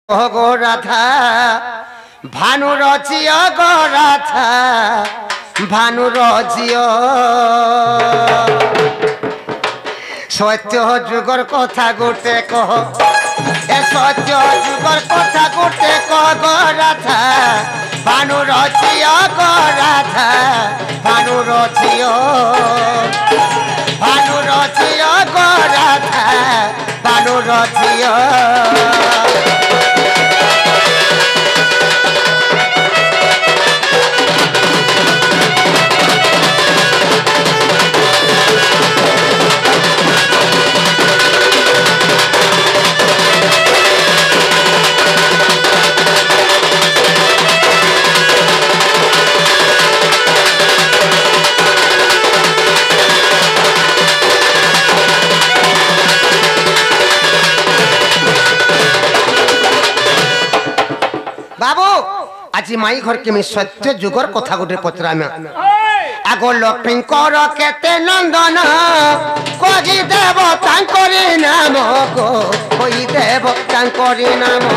गो राधा भानु रचियो गो राधा भानु रचियो सत्य जुगर कथा गोटे कह ए सत्य जुगर कथा गोटे कह गो राधा भानु रचियो गो राधा भानु रचियो गो राधा भानु रचियो बाबू आज माई घर के सत्य जुगर कथा गोटे पचरा आग लक्ष्मी कर केते नंदन कही देव तांकरी नाम को कही देव तांकरी नाम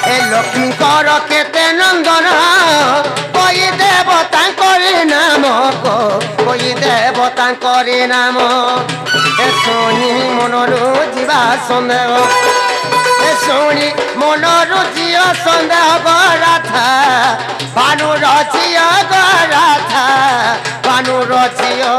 ए लक्ष्मी कर केते नंदन कही देव तांकरी नाम को कही देव तांकरी नाम सोनी मनरु जीवा सन्देह सोनी मनरु जिया सन्देह गराथा भानु रचिया गराथा भानु रचिया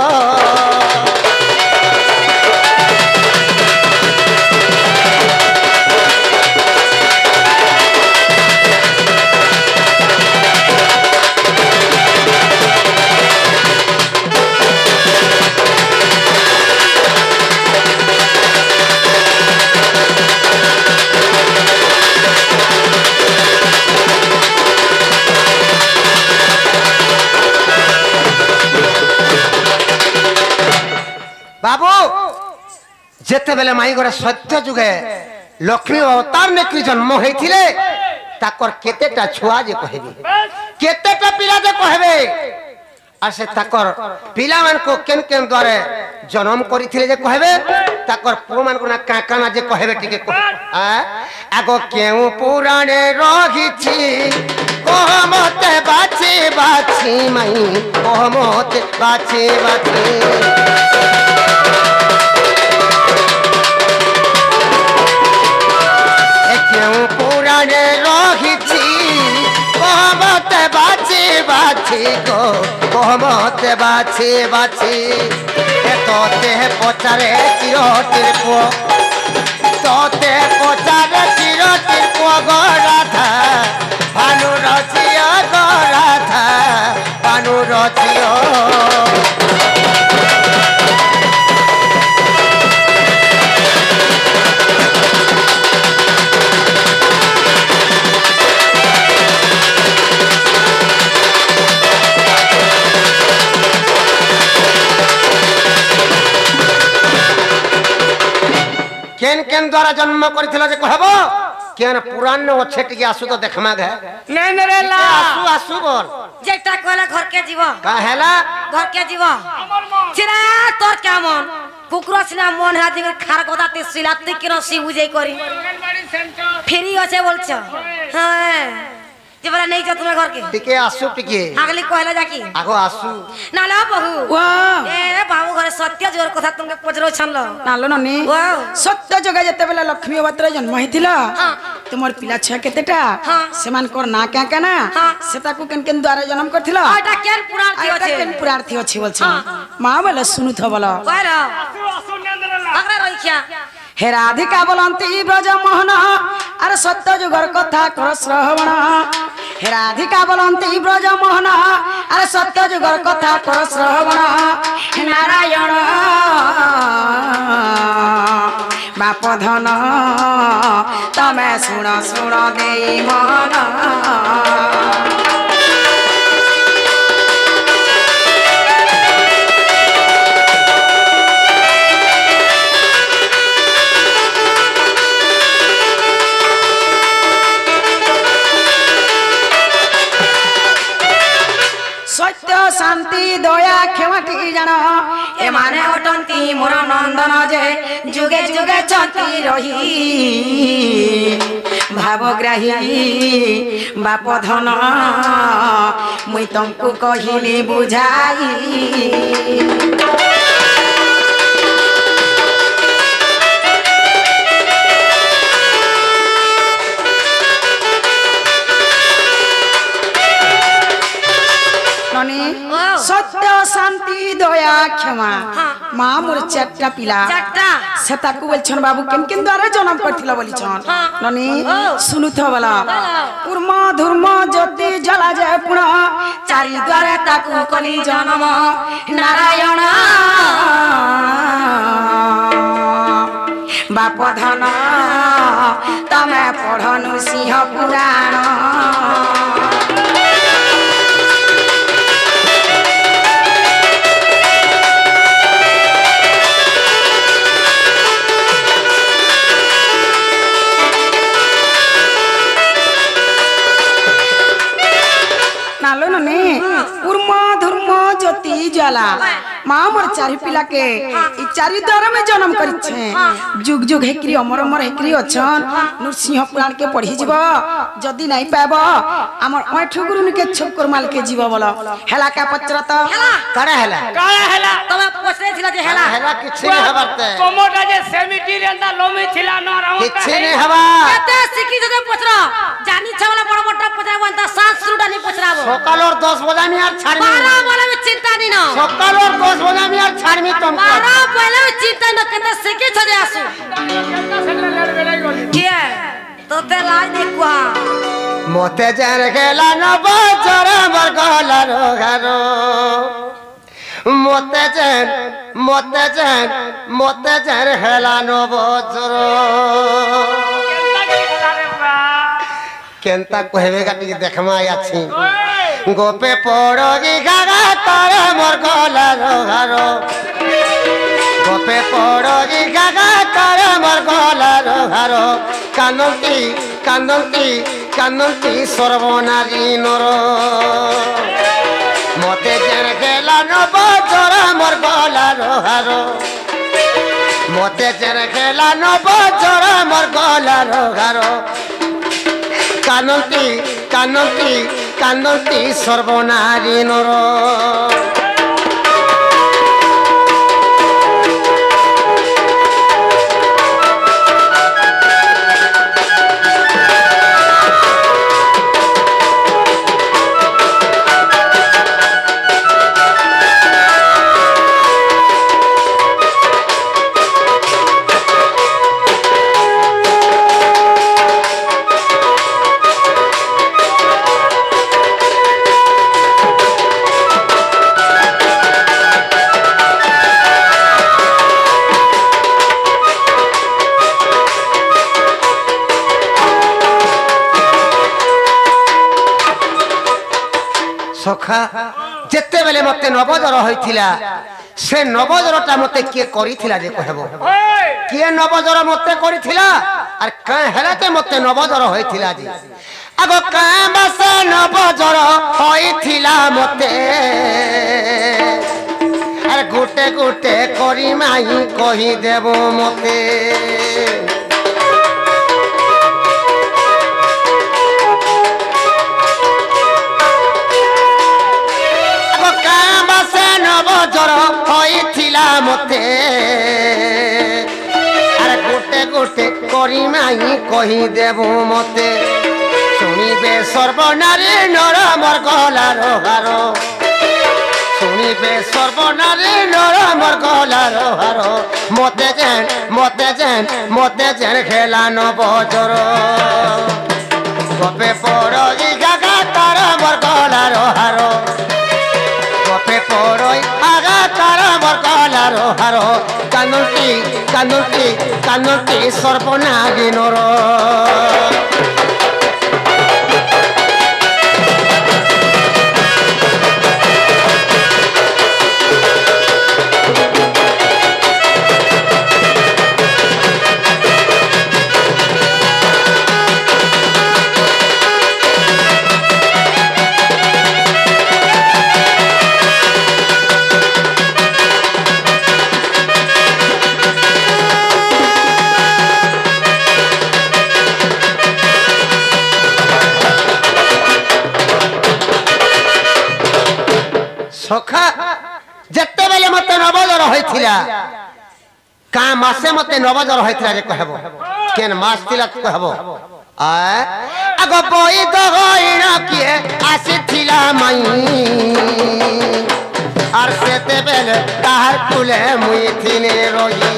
बाबू जेते बेले माई गोरे सत्य जुगे लक्ष्मी अवतार ने जन्म होइथिले ताकर केतेटा छुआ जे कहबे केतेटा पिला जे कहबे आ से ताकर पिला मान को केन केन द्वारे जन्म करिथिले जे कहबे ताकर पु मान को ना काकाना जे कहबे टिके आ आगो केउ पुराणे रहिछि कहमते बाछि बाछि माई कहमते बाछि बाछि पुराणे रहिछि कहमते बाछि बाछि गो कहमते बाछि बाछि तोते पचारे किरतिर पो तोते पचारे किरतिर पो गो राधा भानु रचियो गो राधा भानु रचियो केन केन द्वारा जन्म करथिला जे कहबो केन पुराण अच्छे टिके आसु तो देखमा गे नहीं रे ला आसु आसु बोल जेटा कहला घर के जीव का हैला घर के जीव चिरा तोर क्या मन कुकुर सिना मन हा दिगे खार गोदाते सिलाते कि रसी बुझे करी फेरी আছে বলছো हां जे बला नहीं जा तुम्हारे घर के टिके आसु टिके आगली कहला जाकी आगो आसु नाला बहु वाह ए बाबू घरे सत्य जोर कथा तुमके पजरो छनलो नालो ननी वाह सत्य जगह जते बेला लक्ष्मी अवतार जन्म हिथिला हां तुमर पिला छ केतेटा हां सेमान कर ना क्या क्या ना हां सेता को केन केन द्वारा जन्म करथिला आटा केन पुराण थी आटा আছে केन पुराण थी अछि बोलछ मां बोले सुनु थ बोला कहला आसु नंदला अगरे रहिया हे राधिका बोलंती ब्रज मोहन अरे सत्य जुगर कथा कर श्रवण हे राधिका बोलंती ब्रज मोहन अरे सत्य जुगर कथा कर श्रवण हे नारायण बाप धन तमे सुण सुण देई मन शांति दया क्षमाटी जान ए माने अटन কান্তি মোর নন্দন যে যুগে যুগে চন্তি রহি ভাবগ্রাহী বাপ ধন মুই তমকু কহিলি বুঝাই সত্য শান্তি দয়া ক্ষমা মা মোর চারটা পিলা সে তাকু বলছন বাবু কেন কেন দ্বারা জন্ম করছিল বলিছন ননি শুনুথ বলা কুর্ম ধর্ম জ্যোতি জ্বলা যে পুণ চারি দ্বারে তাকু কলি জন্ম নারায়ণ বাপ ধন তমে পঢ়নু সিংহ পুরাণ জ্বালা মা মোর চারি পিলাকে এই চারি দ্বার में जन्म करिছে जुग जुग हेकरी अमर अमर हेकरी अछन नृसिंह पुराण के पढ़ी जीव जदी नहीं पाबो हमर ओठ गुरुन के छक्कर माल के जीव बोलो हेला का पचरत काड़ा हेला तमे पछरे छिला जे हेला हेला किछि नै हबरते कोमोटा जे सेमिटी रेंदा लोमी थिला न राव किछि नै हबा एते सिकी जे पछरा जानी छवला बड़ बड़ पछरा वंता सात सुरुडा नि पछराबो सकालोर 10 बजे मी यार छाड़मी 12 बोले में चिंता नि न सकालोर 10 बजे मी यार छाड़मी तुम 12 बोले में चिंता न केते सिकी छजे आसु के तो ते लाज देखवा मोते जर गेला न बजर मर गला रो घरो मोते जर हेला न बजर केनता कहबे गाटी देखमा आछि गोपे पड़ोगी गागा तारे मोर गला रो घरो गोपे पड़ोगी गागा तारे मोर गला रो घरो कानंती सर्वनारी नर मते जन गेला न बजर मोर गला रो घरो मते जन गेला न बजर मोर गला रो घरो कानंती सर्वनारी नर सखा जेते बेले मते नवजर होइथिला से नवजरटा मते के करिथिला जे कहबो के नवजर मते करिथिला आर का हेलाते मते नवजर होइथिला जी आगो का बसे नवजर होइथिला मते आर गुटे गुटे करी माही कहि देबो मते मते अरे गोटे गोटे करी माही कही देबो मते सुनिबे सर्वनारी नर मोर गला रो घरो सुनिबे सर्वनारी नर मोर गला रो घरो मते जेन खेला न बजर गपे पड़ोगी गागा तार मोर गला रो घरो गपे पड़ोई आगा तारा मोर गला रो घरो कानंती सर्वनारी नर सखा जत्ते बेले मते नवजर होइथिला का मासे मते नवजर होइथिला रे कहबो केन मास तिला कहबो आगो बोई तो होइना किए आसिथिला मई आर सेते बेले ताहार कुले मुई थिने रोई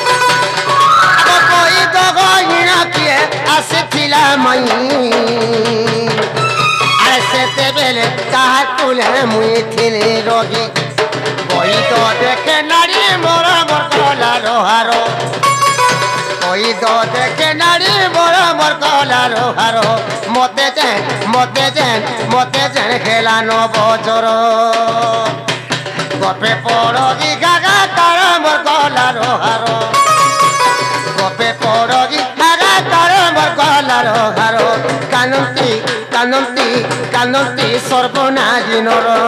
आगो बोई तो होइना किए आसिथिला मई आर सेते बेले ताहार कुले मुई थिने रोई कोई तो देखे नारी मोरा मोर कोला रोहारो कोई तो देखे नारी मोरा मोर कोला रोहारो मोते जेन खेला नो बजरो गोपे पड़ो की गागा तारा मोर कोला रोहारो गोपे पड़ो की गागा तारा मोर कोला रोहारो कानंती सर्वनाजी नरो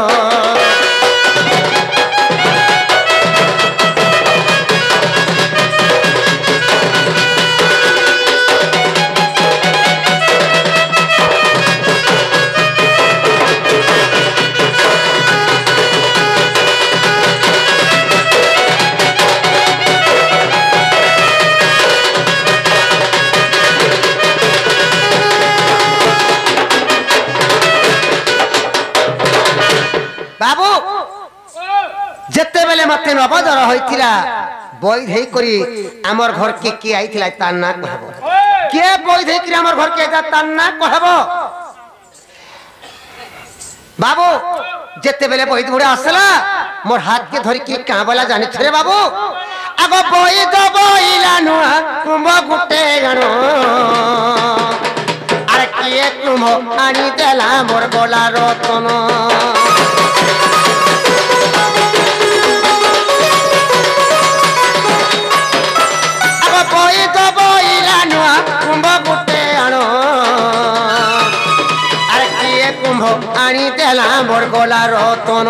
बाबू जत्ते बेले मते नवजर होइथिला बई धै करी हमर घर के आइथिला तार ना कहबो के बई धै करी हमर घर के तार ना कहबो बाबू जत्ते बेले बई धुड़ा आसला मोर हाथ के धरि के का बोला जानि छरे बाबू आगो बई द बईला नुआ कुंभ गुटे गनो आर के कुंभ आनी देला मोर गोला रतन कोई तो बोईला नुआ कुंभ गुटे आनो अरे किए कुंभ आनी देला मोर गोला रतन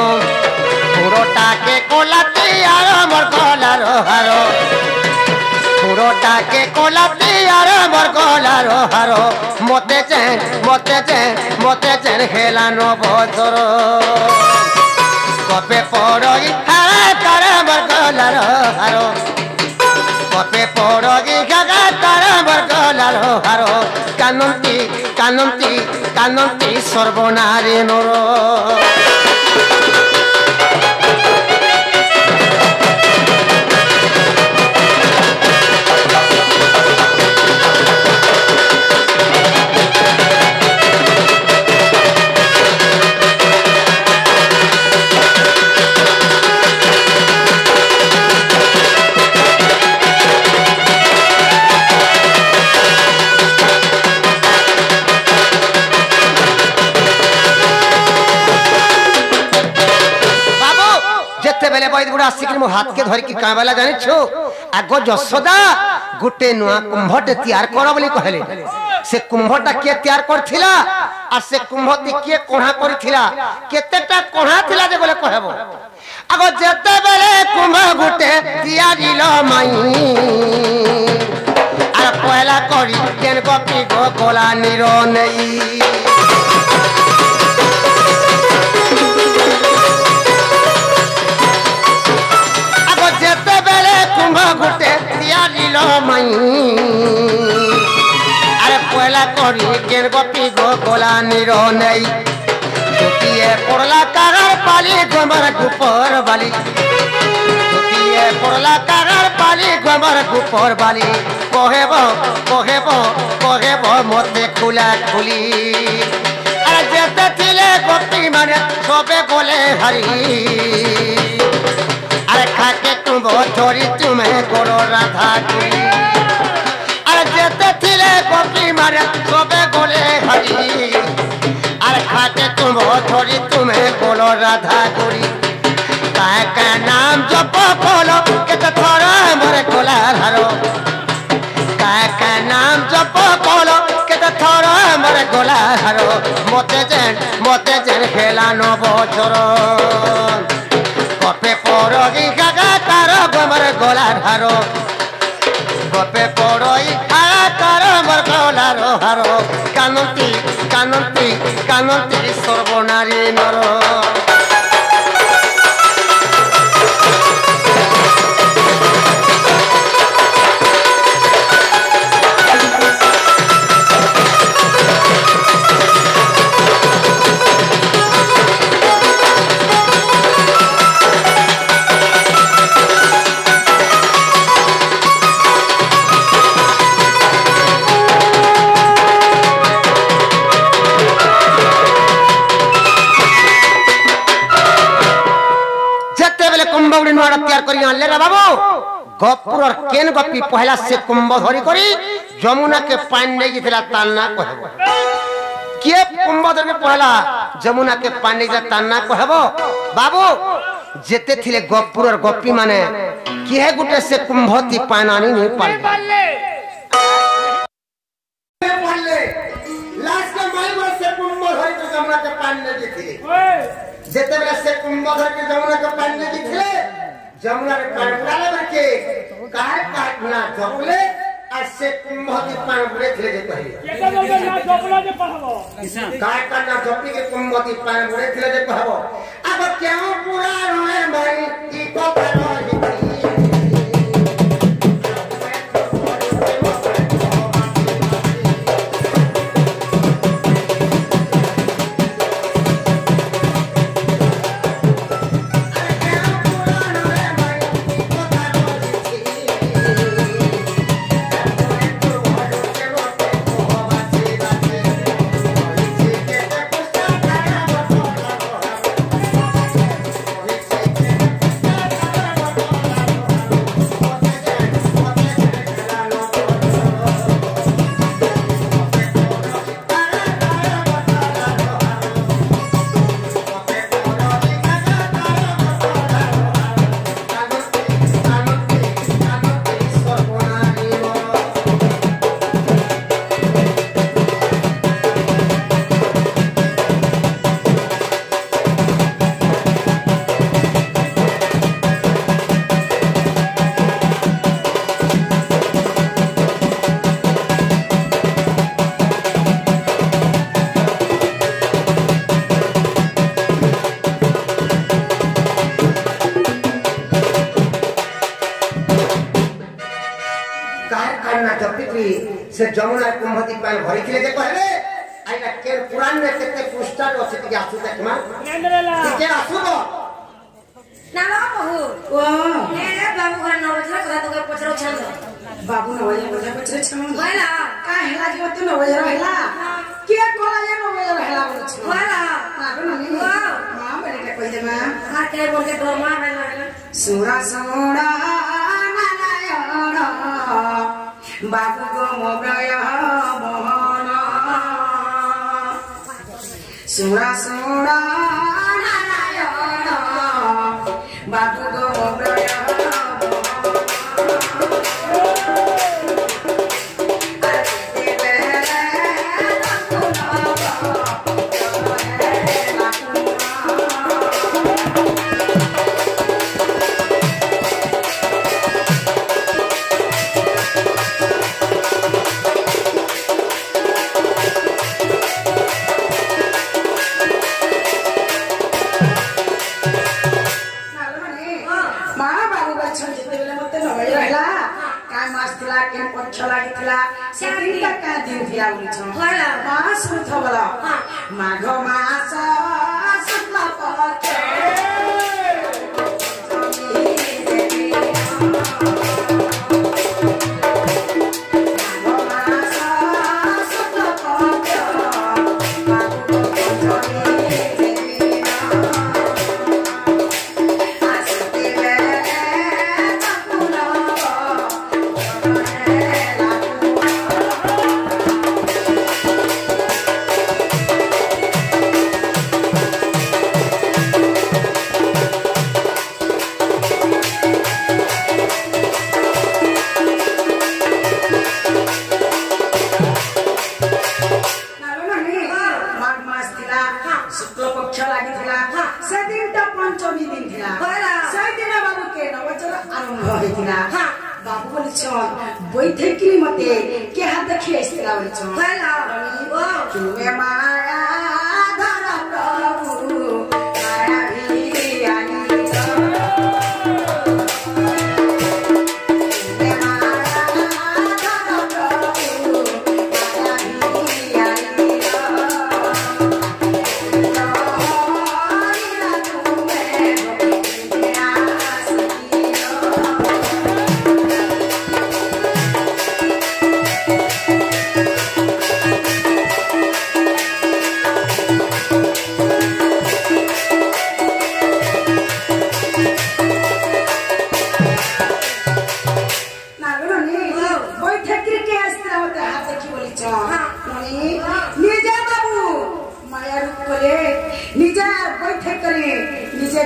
पुरोटा के कोलाती यार मोर गोला रोहारो पुरोटा के कोलाती यार मोर गोला रोहारो मोते चैन खेला नो बजरो कपे पड़ोगी हाय करे मोर गोला रोहारो कपे पड़ोगी गागा तारा मोर गोला रोहारो कानंती सर्वनारी नरो हाथ के धर की काबला जानि छो आगो जसोदा गुटे नुआ कुंभटे तैयार कर बोली कहले से कुंभटा के तैयार करथिला आ से कुंभती के कोढ़ा करथिला केतेटा कोढ़ा थिला जे बोले कहबो आगो जते बेले कुंभ गुटे तैयारी लो माई आ पहला करी केन गपी गो गोला निरो नहीं कुंभ गुटे तैयारी लो माई अरे पहला करी केन गपी गो गोला निरो नहीं दुतिए पड़ला कागर पाली गोबर गुपर बाली दुतिए पड़ला कागर पाली गोबर गुपर बाली कहेबो मते खुला खुली अरे जेते थिले गपी माने सबे बोले हरी अरे खाके तुम छोरी तुम्हें करो राधा कुली अरे जेते थिले गोपी मारे सबे गोले हरी अरे खाके तुम छोरी तुम्हें करो राधा कुली काहे का नाम जप बोलो के तो थोड़ा मोरे कोला हरो काहे का नाम जप बोलो के तो थोड़ा मोरे कोला हरो मोते जेन खेला नो बोचरो गपे पड़ोगी गागा तारो गोमर गोला हारो गपे पड़ोई गागा तारो मोर गोला हारो कानंती কানন্তি কানন্তি সর্বনারী নর तैयार करी आनले रे बाबू गपुर और केन गपी पहला से कुंभ धरी करी जमुना के पानी नहीं गिथला तान्ना कहबो के कुंभ धरी पहला जमुना के पानी गिथला तान्ना कहबो बाबू जेते थिले गपुर और गपी माने किहे गुटे से कुंभती पानानी नहीं पाले लास्ट में माई बस से कुंभ धरी तो जमुना के पानी नहीं गिथले जेते बेला से कुंभ धरी के जमुना के पानी नहीं गिथले जमुना रे पानी डाले बरके काहे काटना जपले ऐसे कुंभती पानी बुरे थे जे कही एका लोगे ना जपला जे कहबो काहे काटना जपी के कुंभती पानी बुरे थे जे कहबो अब क्यों पूरा रोए भाई ई को करो से जमुना कुंभती पानी भरी थिले जे कहले आइना के पुराण में केते पुस्तक अछि कि आसु देखमा नेंद्रेला के आसुबो नाला बहु ओ ले बाबू घर न बजला कदा तो पचरो छंद बाबू न वही बजा पचरे छम होला का हेला जो तू न वही रहला के कोला जे न वही रहला बोल छ होला बाबू न नी मां बड़े के कहि दे मां आ के बोल के डर मार रहला सुरा सोड़ा नारायण बाबू गो मोगय मोहन सुरा सोड़ा नारायण बाबू गो मोगय माघ मास शुक्ल पक्ष बैठे कि मते के हाथ देखिए इसला बोली छ तुम्हें मां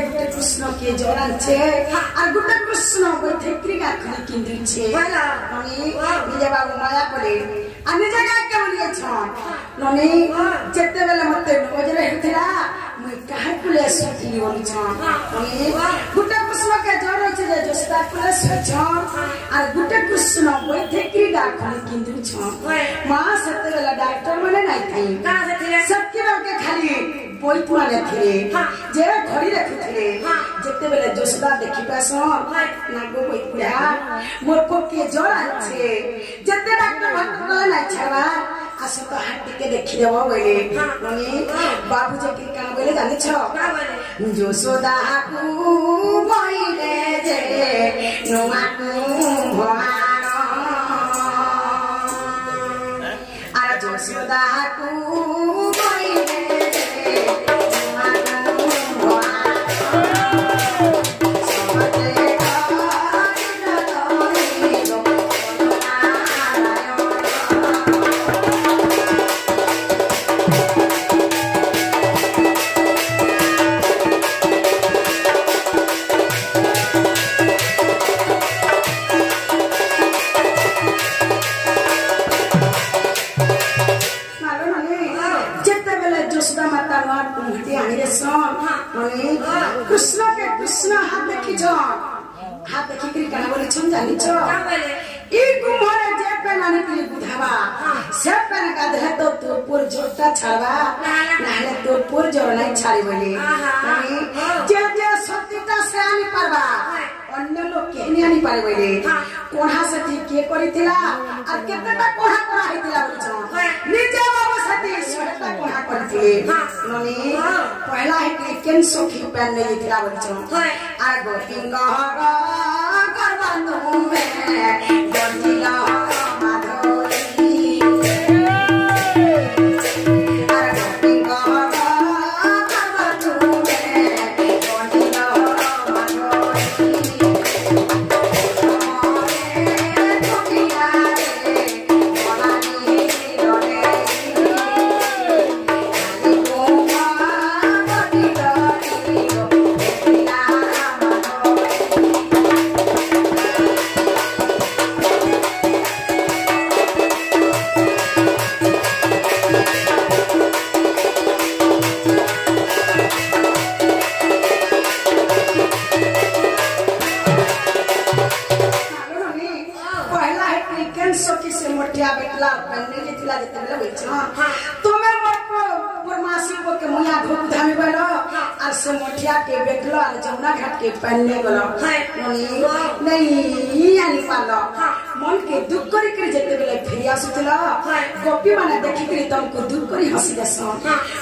गुटे कृष्ण के जरांचे আর गुटे कृष्ण बैठे क्रिया खली किंदिছে ননি নিজে বাবু মায়া পড়ে আর নিজে গায় কে বলিয়েছ ননি যেতে বেলে মতে নজরে হেতিলা মুই কাহে কুলে সুতি বলিছ ননি गुटे कृष्ण के जर হইছে যে জস্তা কুলে সছ আর गुटे कृष्ण बैठे क्रिया खली किंदिছ মা সেতে বেলে ডাক্তার মানে নাই থাই सबके के खाली বইত মানে থিরে যে ঘড়ি রাখুଥିଲେ যেতেবেলে জোসদা দেখি পাসন না গো বইপুরা মোর পক্ষে জ্বর আছে যেতে ডাক্তার ভাত বলে না ছাড়া আসো তো হাঁটিকে দেখি দেব বলে মানে বাবু যে কি কাম বলে জানিছ জোসদা কু বইলে যে নোমাকু ভয়ান আর জোসদা কু বইলে कृष्ण के कृष्ण हाथ देखी हाथ देखी करी कना बोली छन जानी छ ई कुमार जे पेना निकली बुधावा से पेना का दे तो तोर पुर जोटा छाड़वा नाले तोर पुर जोर नहीं छाड़ी बोली जे जे सत्यता से आनी परवा अन्य लोग केनी आनी पारे बोली कोढ़ा सती के करिथिला आ केतेटा कोढ़ा कोढ़ा हितिला बोली छ निजे बाबू सती सोटा कोढ़ा करथिले ननी पहला है केन सखी पेन नहीं थिला बोली छ आ गोपिंग करबानु में गंजिला माधोरी आ गोपिंग करबानु में गंजिला माधोरी जमुना घाट के पहनने गलो नहीं आनी पालो मन के दुख करी कर जेते बेले फेरी आसुतला गोपी माने देखि करी तुमको दुख करी हंसी देसो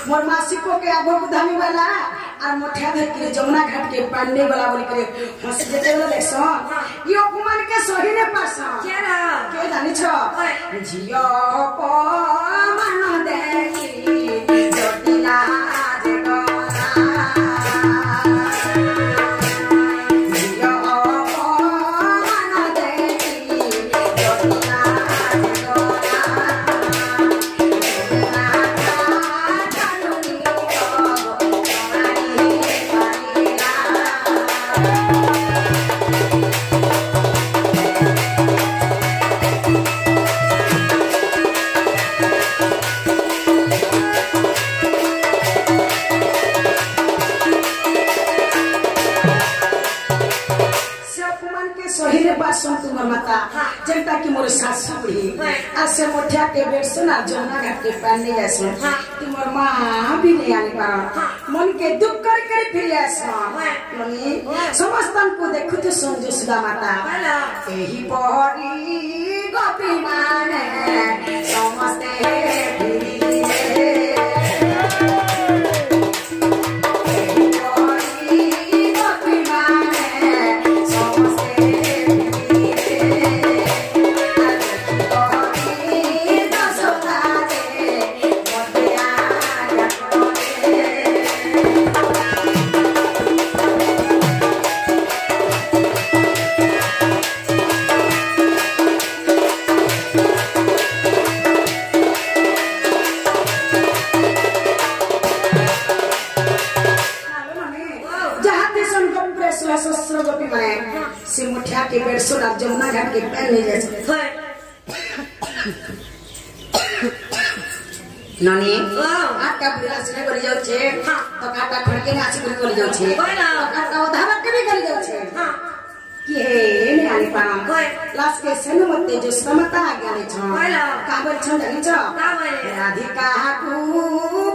मोर मासी को के आगो धामी वाला और मोठिया धर के जमुना घाट के पहनने वाला बोली करे हंसी जेते बेले देखसो ई अपमान के सही ने पासो के जानि छ जियो प मन देखि जटिला जनता की मोर सासू बुढ़ी आसे मोठिया के बेट सुना जमुना घाट के पहनने जैसे तुमर माँ भी नहीं आने पारा मन के दुख कर कर फिर ऐसा मनी समस्तन को देखो तो समझो सुधा माता यही पहरी गोपी माने समस्ते सहस्र गोपी माने से मुठिया के बेरसो रात जमुना घाट के पैर ले जाए होय नानी आटा बुला से कर जाउ छे तो काटा खड़के ने आसी कर जाउ छे काटा ओधा बाटे भी कर जाउ छे कि हे ने आनी पाम लास्ट के सनु मते जो समता आगे छ का बोल छ जानि छ राधिका को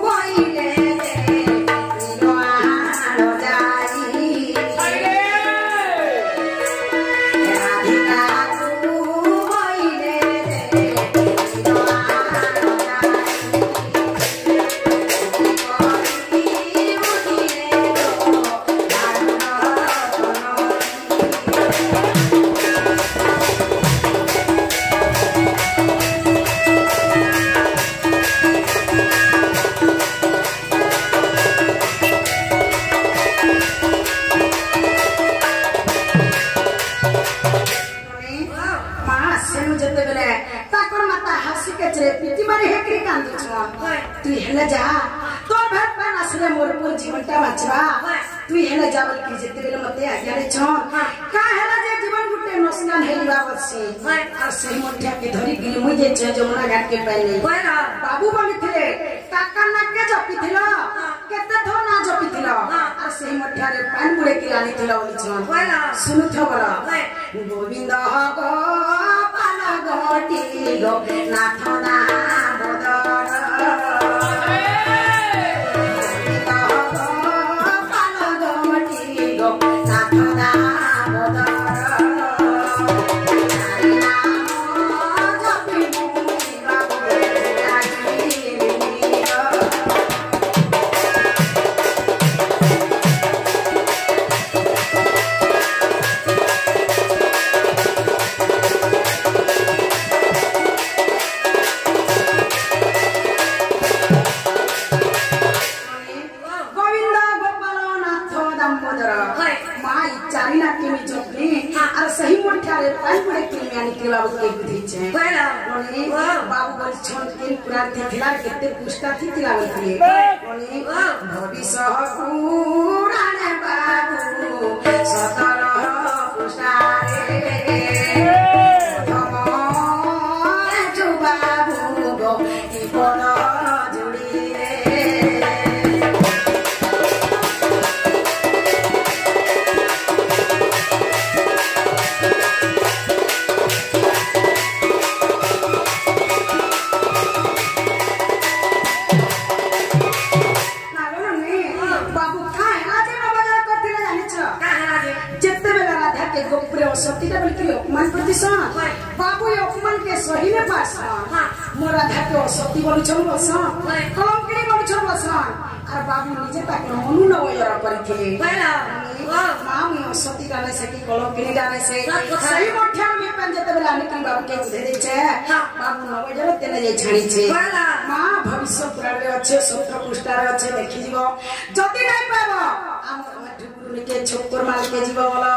बोइले जा तो भात पान असले मोर पुर जीवनटा बाचबा तू हेला जावल की जते बेले मते आज्ञा रे छ का हेला जे जीवन गुटे नसनान हेलिबा बसे आ सही मोठ्या के धरी गिल मुई जे छ जमुना घाट के पानी बाबू बनी थिले काका ना के जपी थिलो केते थो ना जपी थिलो आ सही मोठ्या रे पान बुड़े की आनी थिलो ओली छ सुनु थबरा गोविंद गो पाला गोटी गो नाथ ना बदर बाबू बोल छोड़ के पुराण थी खिला केते पुष्टा थी तिलावत थी कोनी भविष्य पुराण बाबू सतर पुष्टारे जो बाबू गो की कोन जुड़ी सतीटा बोलके अपमान करती सन बाबू अपमान के सही में पास मोर राधा के सती बोलु छ बसन कलंकिनी बोलु छ बसन और बाबू निजे ताके मनु न वयर करथे मां मी सती डाले से कि कलंकिनी डाले से सही मोठ्या में पन जते बेला निकल बाबू के दे दे छे बाबू न वयर तेने जे छाणी छे मां भविष्य पुराण रे अच्छे सत्र पुष्टार अच्छे देखि जीवो जति नै पाबो हम के छोकर माल के जीव बोला